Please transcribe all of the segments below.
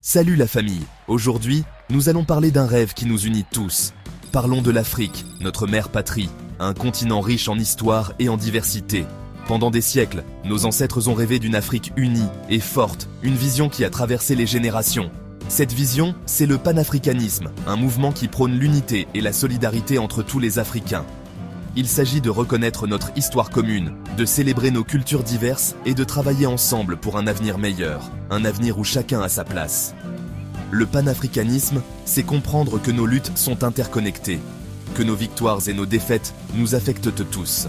Salut la famille, aujourd'hui, nous allons parler d'un rêve qui nous unit tous. Parlons de l'Afrique, notre mère patrie, un continent riche en histoire et en diversité. Pendant des siècles, nos ancêtres ont rêvé d'une Afrique unie et forte, une vision qui a traversé les générations. Cette vision, c'est le panafricanisme, un mouvement qui prône l'unité et la solidarité entre tous les Africains. Il s'agit de reconnaître notre histoire commune, de célébrer nos cultures diverses et de travailler ensemble pour un avenir meilleur, un avenir où chacun a sa place. Le panafricanisme, c'est comprendre que nos luttes sont interconnectées, que nos victoires et nos défaites nous affectent tous.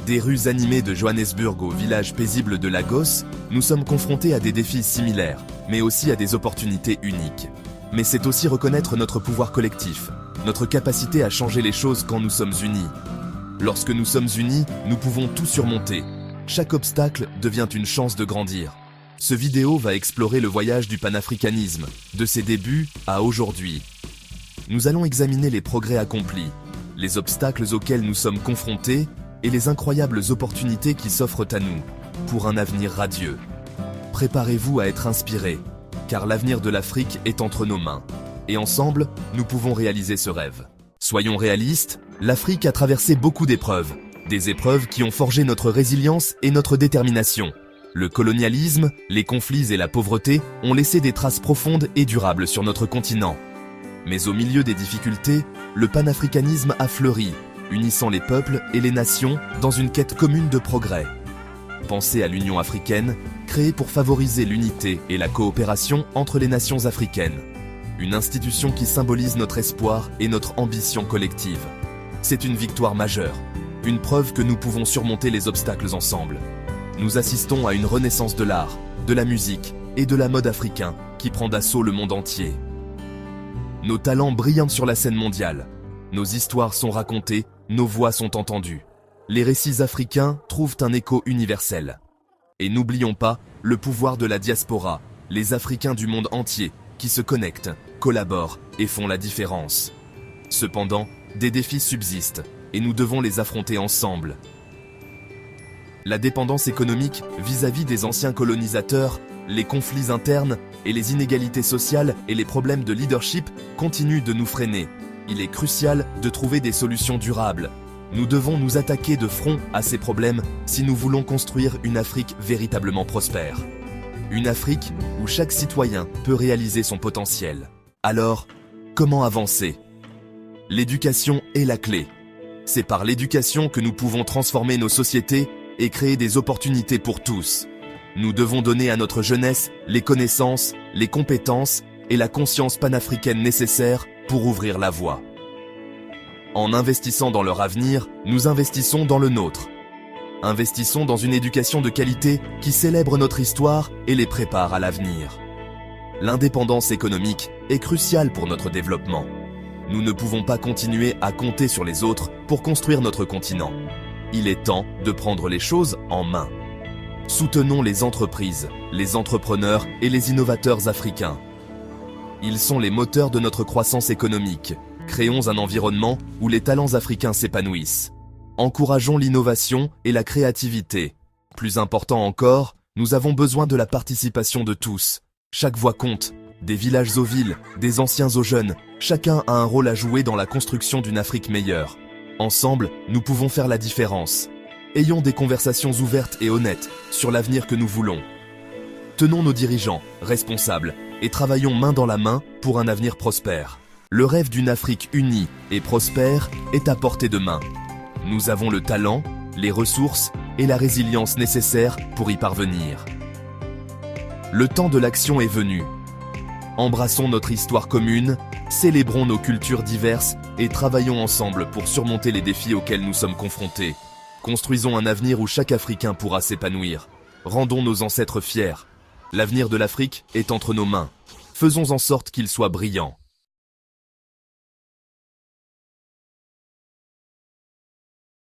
Des rues animées de Johannesburg au village paisible de Lagos, nous sommes confrontés à des défis similaires, mais aussi à des opportunités uniques. Mais c'est aussi reconnaître notre pouvoir collectif, notre capacité à changer les choses quand nous sommes unis. Lorsque nous sommes unis, nous pouvons tout surmonter. Chaque obstacle devient une chance de grandir. Ce vidéo va explorer le voyage du panafricanisme, de ses débuts à aujourd'hui. Nous allons examiner les progrès accomplis, les obstacles auxquels nous sommes confrontés et les incroyables opportunités qui s'offrent à nous, pour un avenir radieux. Préparez-vous à être inspirés, car l'avenir de l'Afrique est entre nos mains. Et ensemble, nous pouvons réaliser ce rêve. Soyons réalistes, l'Afrique a traversé beaucoup d'épreuves. Des épreuves qui ont forgé notre résilience et notre détermination. Le colonialisme, les conflits et la pauvreté ont laissé des traces profondes et durables sur notre continent. Mais au milieu des difficultés, le panafricanisme a fleuri, unissant les peuples et les nations dans une quête commune de progrès. Pensez à l'Union africaine, créée pour favoriser l'unité et la coopération entre les nations africaines. Une institution qui symbolise notre espoir et notre ambition collective. C'est une victoire majeure, une preuve que nous pouvons surmonter les obstacles ensemble. Nous assistons à une renaissance de l'art, de la musique et de la mode africain qui prend d'assaut le monde entier. Nos talents brillent sur la scène mondiale. Nos histoires sont racontées, nos voix sont entendues. Les récits africains trouvent un écho universel. Et n'oublions pas le pouvoir de la diaspora, les Africains du monde entier qui se connectent, collaborent et font la différence. Cependant, des défis subsistent et nous devons les affronter ensemble. La dépendance économique vis-à-vis des anciens colonisateurs, les conflits internes et les inégalités sociales et les problèmes de leadership continuent de nous freiner. Il est crucial de trouver des solutions durables. Nous devons nous attaquer de front à ces problèmes si nous voulons construire une Afrique véritablement prospère. Une Afrique où chaque citoyen peut réaliser son potentiel. Alors, comment avancer? L'éducation est la clé. C'est par l'éducation que nous pouvons transformer nos sociétés et créer des opportunités pour tous. Nous devons donner à notre jeunesse les connaissances, les compétences et la conscience panafricaine nécessaires pour ouvrir la voie. En investissant dans leur avenir, nous investissons dans le nôtre. Investissons dans une éducation de qualité qui célèbre notre histoire et les prépare à l'avenir. L'indépendance économique est cruciale pour notre développement. Nous ne pouvons pas continuer à compter sur les autres pour construire notre continent. Il est temps de prendre les choses en main. Soutenons les entreprises, les entrepreneurs et les innovateurs africains. Ils sont les moteurs de notre croissance économique. Créons un environnement où les talents africains s'épanouissent. Encourageons l'innovation et la créativité. Plus important encore, nous avons besoin de la participation de tous. Chaque voix compte, des villages aux villes, des anciens aux jeunes, chacun a un rôle à jouer dans la construction d'une Afrique meilleure. Ensemble, nous pouvons faire la différence. Ayons des conversations ouvertes et honnêtes sur l'avenir que nous voulons. Tenons nos dirigeants, responsables, et travaillons main dans la main pour un avenir prospère. Le rêve d'une Afrique unie et prospère est à portée de main. Nous avons le talent, les ressources et la résilience nécessaires pour y parvenir. Le temps de l'action est venu. Embrassons notre histoire commune, célébrons nos cultures diverses et travaillons ensemble pour surmonter les défis auxquels nous sommes confrontés. Construisons un avenir où chaque Africain pourra s'épanouir. Rendons nos ancêtres fiers. L'avenir de l'Afrique est entre nos mains. Faisons en sorte qu'il soit brillant.